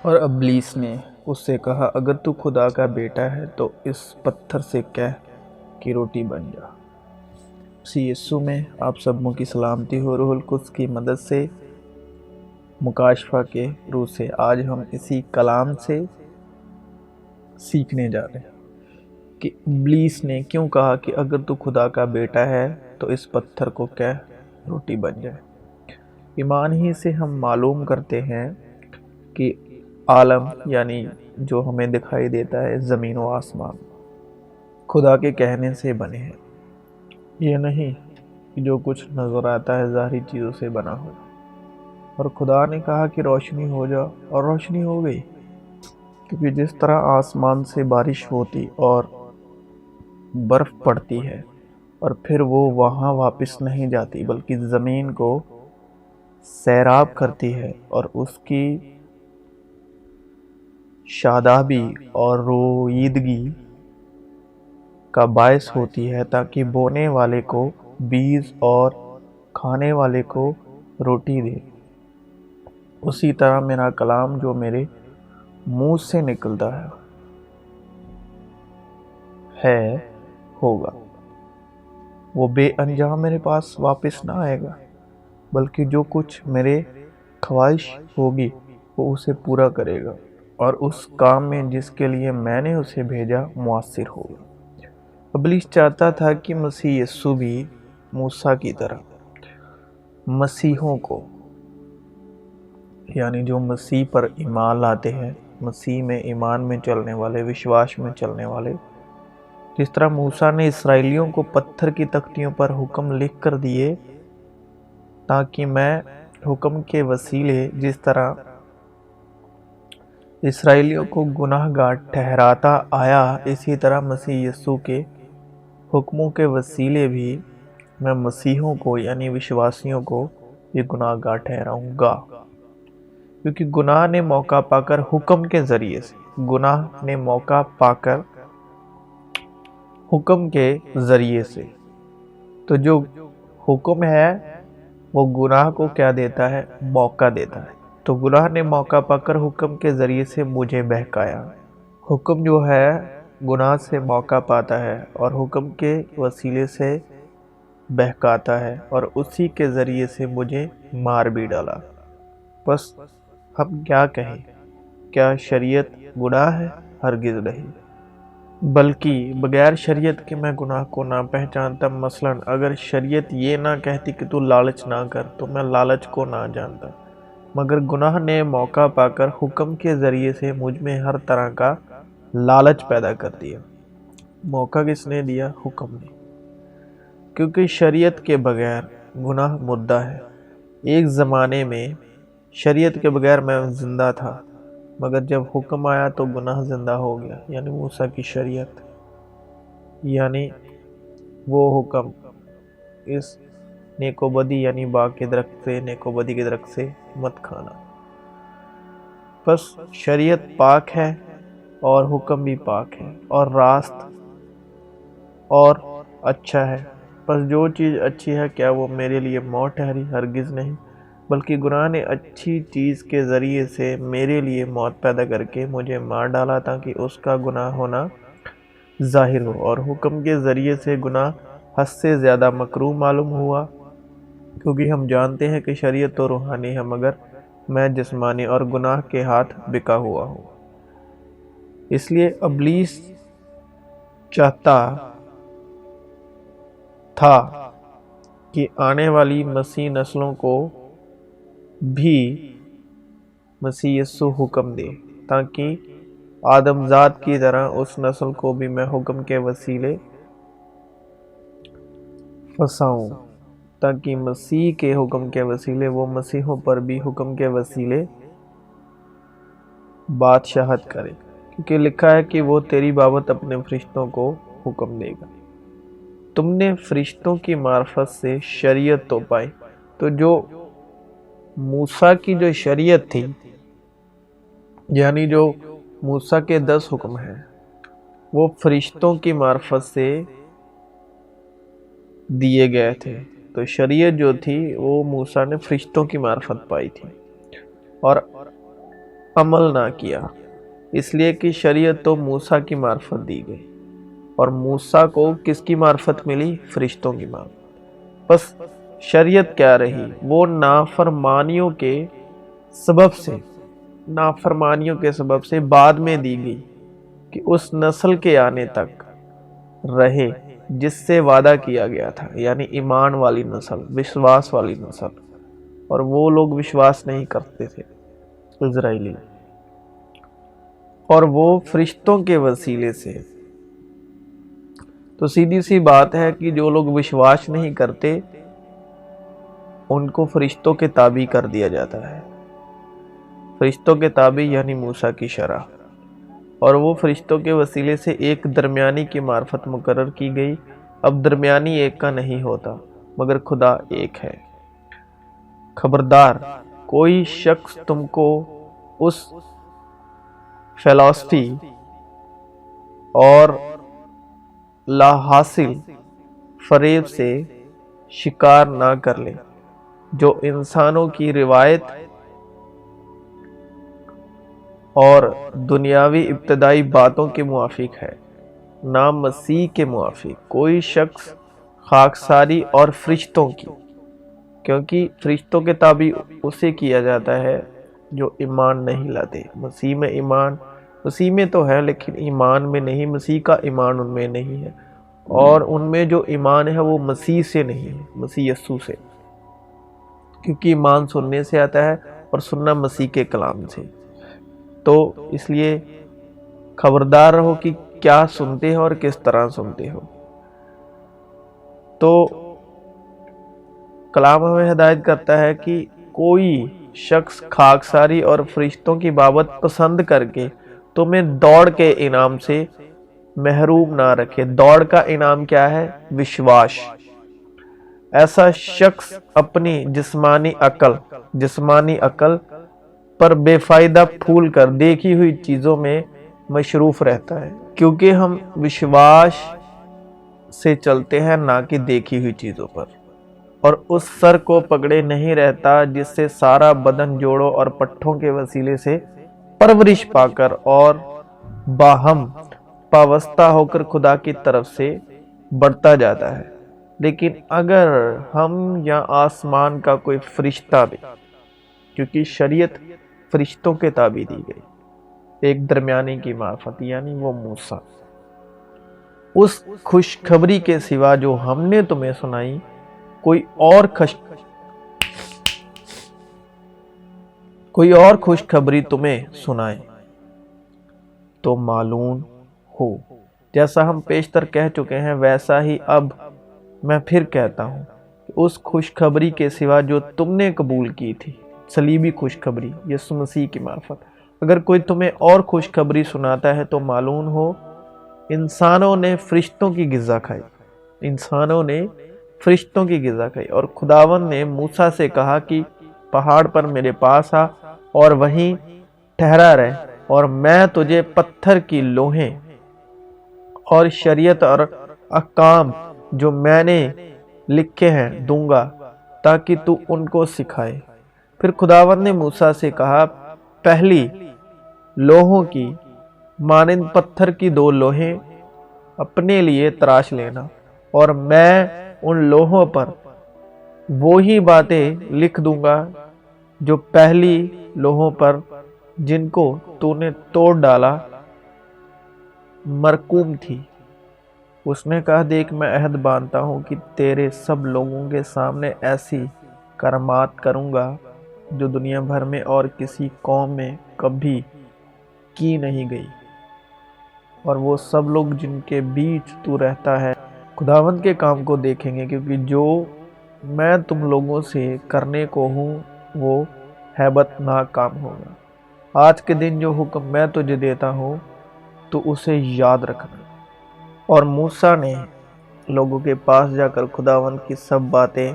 اور ابلیس نے اس سے کہا اگر تو خدا کا بیٹا ہے تو اس پتھر سے کہہ کہ روٹی بن جا۔ مسیح یسوع میں آپ سبوں کی سلامتی ہو۔ روح القدس کی مدد سے، مکاشفہ کے روح سے آج ہم اسی کلام سے سیکھنے جا رہے ہیں کہ ابلیس نے کیوں کہا کہ اگر تو خدا کا بیٹا ہے تو اس پتھر کو کہہ روٹی بن جائے۔ ایمان ہی سے ہم معلوم کرتے ہیں کہ عالم یعنی جو ہمیں دکھائی دیتا ہے، زمین و آسمان، خدا کے کہنے سے بنے ہیں۔ یہ نہیں کہ جو کچھ نظر آتا ہے ظاہری چیزوں سے بنا ہو۔ اور خدا نے کہا کہ روشنی ہو جا، اور روشنی ہو گئی۔ کیونکہ جس طرح آسمان سے بارش ہوتی اور برف پڑتی ہے اور پھر وہ وہاں واپس نہیں جاتی بلکہ زمین کو سیراب کرتی ہے اور اس کی شادابی اور رویدگی کا باعث ہوتی ہے تاکہ بونے والے کو بیج اور کھانے والے کو روٹی دے، اسی طرح میرا کلام جو میرے منہ سے نکلتا ہے ہوگا، وہ بے انجام میرے پاس واپس نہ آئے گا، بلکہ جو کچھ میرے خواہش ہوگی وہ اسے پورا کرے گا اور اس کام میں جس کے لیے میں نے اسے بھیجا مؤثر ہوگا۔ ابلیس چاہتا تھا کہ مسیح یسوع بھی موسیٰ کی طرح مسیحوں کو، یعنی جو مسیح پر ایمان لاتے ہیں، مسیح میں ایمان میں چلنے والے، وشواس میں چلنے والے، جس طرح موسیٰ نے اسرائیلیوں کو پتھر کی تختیوں پر حکم لکھ کر دیے تاکہ میں حکم کے وسیلے جس طرح اسرائیلیوں کو گناہ گار ٹھہراتا آیا، اسی طرح مسیح یسوع کے حکموں کے وسیلے بھی میں مسیحوں کو یعنی وشواسیوں کو یہ گناہ گار ٹھہراؤں گا۔ کیونکہ گناہ نے موقع پا کر حکم کے ذریعے سے، گناہ نے موقع پا کر حکم کے ذریعے سے، تو جو حکم ہے وہ گناہ کو کیا دیتا ہے؟ موقع دیتا ہے۔ تو گناہ نے موقع پا کر حکم کے ذریعے سے مجھے بہکایا۔ حکم جو ہے گناہ سے موقع پاتا ہے اور حکم کے وسیلے سے بہکاتا ہے اور اسی کے ذریعے سے مجھے مار بھی ڈالا۔ بس ہم کیا کہیں؟ کیا شریعت گناہ ہے؟ ہرگز نہیں، بلکہ بغیر شریعت کے میں گناہ کو نہ پہچانتا۔ مثلا اگر شریعت یہ نہ کہتی کہ تو لالچ نہ کر تو میں لالچ کو نہ جانتا، مگر گناہ نے موقع پا کر حکم کے ذریعے سے مجھ میں ہر طرح کا لالچ پیدا کر دیا۔ موقع کس نے دیا؟ حکم نے۔ کیونکہ شریعت کے بغیر گناہ مردہ ہے۔ ایک زمانے میں شریعت کے بغیر میں زندہ تھا، مگر جب حکم آیا تو گناہ زندہ ہو گیا، یعنی موسیٰ کی شریعت، یعنی وہ حکم، اس نیک و بدی یعنی باغ کے درخت سے، نیک و بدی کے درخت سے مت کھانا۔ بس شریعت پاک ہے اور حکم بھی پاک ہے اور راست اور اچھا ہے۔ بس جو چیز اچھی ہے کیا وہ میرے لیے موت ٹھہری؟ ہرگز نہیں، بلکہ گناہ نے اچھی چیز کے ذریعے سے میرے لیے موت پیدا کر کے مجھے مار ڈالا تاکہ اس کا گناہ ہونا ظاہر ہو۔ اور حکم کے ذریعے سے گناہ حد سے زیادہ مکروہ معلوم ہوا، کیونکہ ہم جانتے ہیں کہ شریعت تو روحانی ہے مگر میں جسمانی اور گناہ کے ہاتھ بکا ہوا ہوں۔ اس لیے ابلیس چاہتا تھا کہ آنے والی مسیح نسلوں کو بھی مسیح یسوع حکم دے، تاکہ آدم ذات کی طرح اس نسل کو بھی میں حکم کے وسیلے پھنساؤں، تاکہ مسیح کے حکم کے وسیلے وہ مسیحوں پر بھی حکم کے وسیلے بادشاہت کرے۔ کیونکہ لکھا ہے کہ وہ تیری بابت اپنے فرشتوں کو حکم دے گا۔ تم نے فرشتوں کی معرفت سے شریعت تو پائی۔ تو جو موسیٰ کی جو شریعت تھی، یعنی جو موسیٰ کے 10 حکم ہیں، وہ فرشتوں کی معرفت سے دیے گئے تھے۔ تو شریعت جو تھی وہ موسیٰ نے فرشتوں کی معرفت پائی تھی، اور عمل نہ کیا، اس لیے کہ شریعت تو موسیٰ کی معرفت دی گئی، اور موسیٰ کو کس کی معرفت ملی؟ فرشتوں کی معرفت۔ بس شریعت کیا رہی؟ وہ نافرمانیوں کے سبب سے بعد میں دی گئی کہ اس نسل کے آنے تک رہے جس سے وعدہ کیا گیا تھا، یعنی ایمان والی نسل، وشواس والی نسل، اور وہ لوگ وشواس نہیں کرتے تھے اسرائیلی، اور وہ فرشتوں کے وسیلے سے۔ تو سیدھی سی بات ہے کہ جو لوگ وشواس نہیں کرتے ان کو فرشتوں کے تابع کر دیا جاتا ہے، فرشتوں کے تابع یعنی موسیٰ کی شرح، اور وہ فرشتوں کے وسیلے سے ایک درمیانی کی معرفت مقرر کی گئی۔ اب درمیانی ایک کا نہیں ہوتا مگر خدا ایک ہے۔ خبردار، کوئی شخص تم کو اس فلسفی اور لا حاصل فریب سے شکار نہ کر لے جو انسانوں کی روایت اور دنیاوی ابتدائی باتوں کے موافق ہے، نہ مسیح کے موافق۔ کوئی شخص خاکساری اور فرشتوں کی، کیونکہ فرشتوں کے تابع اسے کیا جاتا ہے جو ایمان نہیں لاتے۔ مسیح میں ایمان، مسیح میں تو ہے لیکن ایمان میں نہیں، مسیح کا ایمان ان میں نہیں ہے، اور ان میں جو ایمان ہے وہ مسیح سے نہیں ہے، مسیح یسوع سے، کیونکہ ایمان سننے سے آتا ہے اور سننا مسیح کے کلام سے۔ تو اس لیے خبردار رہو کہ کیا سنتے ہو اور کس طرح سنتے ہو۔ تو کلام ہمیں ہدایت کرتا ہے کہ کوئی شخص خاکساری اور فرشتوں کی بابت پسند کر کے تمہیں دوڑ کے انعام سے محروم نہ رکھے۔ دوڑ کا انعام کیا ہے؟ وشواس۔ ایسا شخص اپنی جسمانی عقل پر بے فائدہ پھول کر دیکھی ہوئی چیزوں میں مصروف رہتا ہے، کیونکہ ہم وشواس سے چلتے ہیں نہ کہ دیکھی ہوئی چیزوں پر، اور اس سر کو پکڑے نہیں رہتا جس سے سارا بدن جوڑوں اور پٹھوں کے وسیلے سے پرورش پا کر اور باہم پابستہ ہو کر خدا کی طرف سے بڑھتا جاتا ہے۔ لیکن اگر ہم یا آسمان کا کوئی فرشتہ بھی، کیونکہ شریعت فرشتوں کے تابع دی گئی، ایک درمیانی کی معرفت یعنی وہ موسیٰ، اس خوشخبری کے سوا جو ہم نے تمہیں سنائی کوئی اور خوشخبری تمہیں سنائے تو معلوم ہو۔ جیسا ہم پیشتر کہہ چکے ہیں ویسا ہی اب میں پھر کہتا ہوں کہ اس خوشخبری کے سوا جو تم نے قبول کی تھی، صلیبی خوشخبری، یسوع مسیح کی معرفت، اگر کوئی تمہیں اور خوشخبری سناتا ہے تو معلوم ہو انسانوں نے فرشتوں کی غذا کھائی، اور خداوند نے موسیٰ سے کہا کہ پہاڑ پر میرے پاس آ اور وہیں ٹھہرا رہ، اور میں تجھے پتھر کی لوحیں اور شریعت اور احکام جو میں نے لکھے ہیں دوں گا تاکہ تو ان کو سکھائے۔ پھر خداوند نے موسیٰ سے کہا، پہلی لوحوں کی مانند پتھر کی 2 لوحیں اپنے لیے تراش لینا، اور میں ان لوحوں پر وہی باتیں لکھ دوں گا جو پہلی لوحوں پر جن کو تو نے توڑ ڈالا مرقوم تھی۔ اس نے کہا، دیکھ میں عہد باندھتا ہوں کہ تیرے سب لوگوں کے سامنے ایسی کرامات کروں گا جو دنیا بھر میں اور کسی قوم میں کبھی کی نہیں گئی، اور وہ سب لوگ جن کے بیچ تو رہتا ہے خداوند کے کام کو دیکھیں گے، کیونکہ جو میں تم لوگوں سے کرنے کو ہوں وہ ہیبت ناک کام ہوگا۔ آج کے دن جو حکم میں تجھے دیتا ہوں تو اسے یاد رکھنا۔ اور موسیٰ نے لوگوں کے پاس جا کر خداوند کی سب باتیں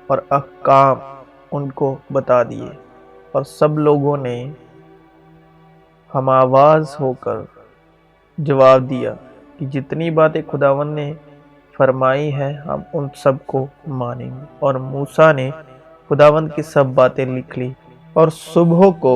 اور احکام ان کو بتا دیے، اور سب لوگوں نے ہم آواز ہو کر جواب دیا کہ جتنی باتیں خداوند نے فرمائی ہیں ہم ان سب کو مانیں گے۔ اور موسیٰ نے خداوند کی سب باتیں لکھ لی، اور صبح کو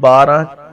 12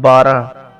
12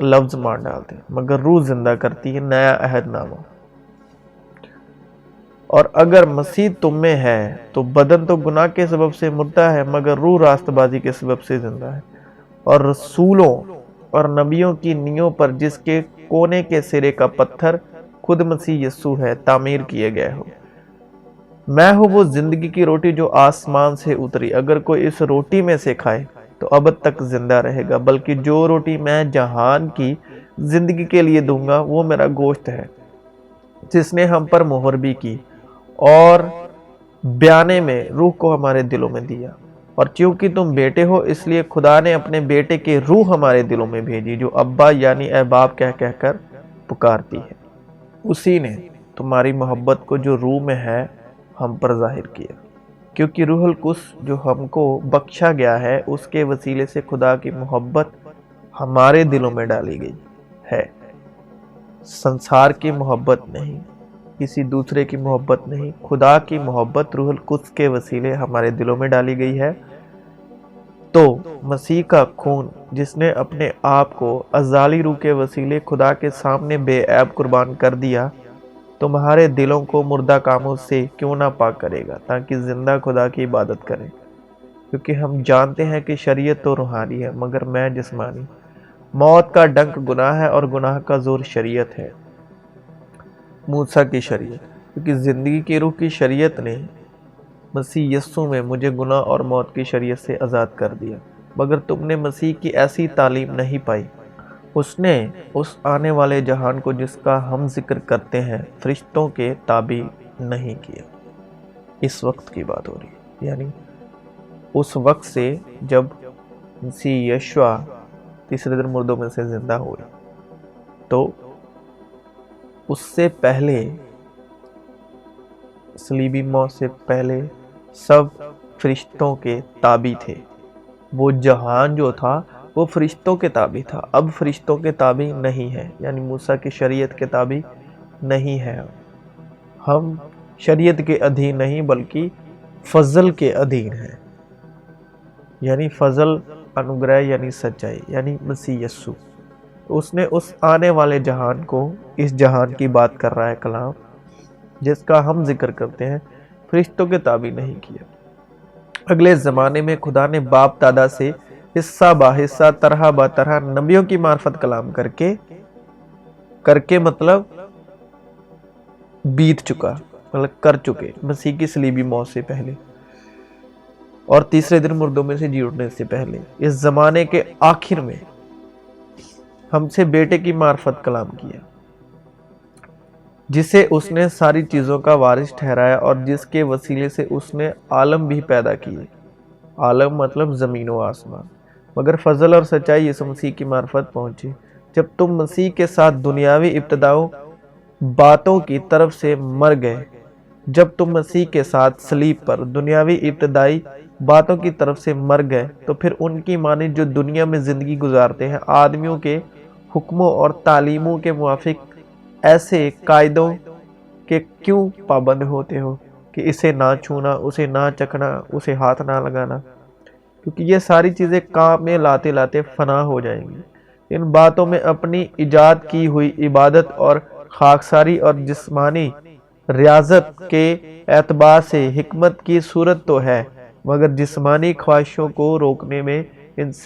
لفظ مار ڈالتے ہیں، مگر روح زندہ کرتی ہے نیا عہد نامہ۔ اور اگر مسیح تم میں ہے تو بدن تو گناہ کے سبب سے مردہ ہے، مگر روح راست بازی کے سبب سے زندہ ہے۔ اور رسولوں اور نبیوں کی نیوں پر جس کے کونے کے سرے کا پتھر خود مسیح یسوع ہے تعمیر کیے گئے ہو۔ میں ہوں وہ زندگی کی روٹی جو آسمان سے اتری، اگر کوئی اس روٹی میں سے کھائے تو ابد تک زندہ رہے گا، بلکہ جو روٹی میں جہان کی زندگی کے لیے دوں گا وہ میرا گوشت ہے، جس نے ہم پر مہر بھی کی اور بیانے میں روح کو ہمارے دلوں میں دیا۔ اور چونکہ تم بیٹے ہو اس لیے خدا نے اپنے بیٹے کی روح ہمارے دلوں میں بھیجی، جو ابا یعنی اے باپ کہہ کر پکارتی ہے۔ اسی نے تمہاری محبت کو جو روح میں ہے ہم پر ظاہر کیا، کیونکہ روح القدس جو ہم کو بخشا گیا ہے اس کے وسیلے سے خدا کی محبت ہمارے دلوں میں ڈالی گئی ہے۔ سنسار کی محبت نہیں، کسی دوسرے کی محبت نہیں، خدا کی محبت روح القدس کے وسیلے ہمارے دلوں میں ڈالی گئی ہے۔ تو مسیح کا خون جس نے اپنے آپ کو ازالی روح کے وسیلے خدا کے سامنے بے عیب قربان کر دیا، تمہارے دلوں کو مردہ کاموں سے کیوں نہ پاک کرے گا، تاکہ زندہ خدا کی عبادت کریں۔ کیونکہ ہم جانتے ہیں کہ شریعت تو روحانی ہے مگر میں جسمانی۔ موت کا ڈنک گناہ ہے اور گناہ کا زور شریعت ہے، موسیٰ کی شریعت۔ کیونکہ زندگی کی روح کی شریعت نے مسیح یسوع میں مجھے گناہ اور موت کی شریعت سے آزاد کر دیا، مگر تم نے مسیح کی ایسی تعلیم نہیں پائی۔ اس نے اس آنے والے جہان کو جس کا ہم ذکر کرتے ہیں فرشتوں کے تابع نہیں کیا۔ اس وقت کی بات ہو رہی ہے، یعنی اس وقت سے جب مسیح یشوع تیسرے دن مردوں میں سے زندہ ہوئے، تو اس سے پہلے صلیبی موت سے پہلے سب فرشتوں کے تابع تھے۔ وہ جہان جو تھا وہ فرشتوں کے تابع تھا، اب فرشتوں کے تابع نہیں ہے، یعنی موسیٰ کی شریعت کے تابع نہیں ہے۔ ہم شریعت کے ادھین نہیں بلکہ فضل کے ادھین ہیں، یعنی فضل انوگرہ یعنی سچائی، یعنی مسیح یسوع۔ اس نے اس آنے والے جہان کو، اس جہان کی بات کر رہا ہے کلام جس کا ہم ذکر کرتے ہیں، فرشتوں کے تابع نہیں کیا۔ اگلے زمانے میں خدا نے باپ دادا سے حصہ با حصہ طرح با طرح نبیوں کی معرفت کلام کر کے مطلب بیت چکا، مطلب کر چکے مسیح کی صلیبی موت سے پہلے اور تیسرے دن مردوں میں سے جی اٹھنے سے پہلے۔ اس زمانے کے آخر میں ہم سے بیٹے کی معرفت کلام کیا، جسے اس نے ساری چیزوں کا وارث ٹھہرایا اور جس کے وسیلے سے اس نے عالم بھی پیدا کیے۔ عالم مطلب زمین و آسمان۔ مگر فضل اور سچائی یسوع مسیح کی معرفت پہنچی جب تم مسیح کے ساتھ دنیاوی ابتداؤ باتوں کی طرف سے مر گئے۔ جب تم مسیح کے ساتھ صلیب پر دنیاوی ابتدائی باتوں کی طرف سے مر گئے تو پھر ان کی مانند جو دنیا میں زندگی گزارتے ہیں آدمیوں کے حکموں اور تعلیموں کے موافق ایسے قاعدوں کے کیوں پابند ہوتے ہو کہ اسے نہ چھونا، اسے نہ چکھنا، اسے ہاتھ نہ لگانا، کیونکہ یہ ساری چیزیں کام میں لاتے لاتے فنا ہو جائیں گی۔ ان باتوں میں اپنی ایجاد کی ہوئی عبادت اور خاکساری اور جسمانی ریاضت کے اعتبار سے حکمت کی صورت تو ہے، مگر جسمانی خواہشوں کو روکنے میں ان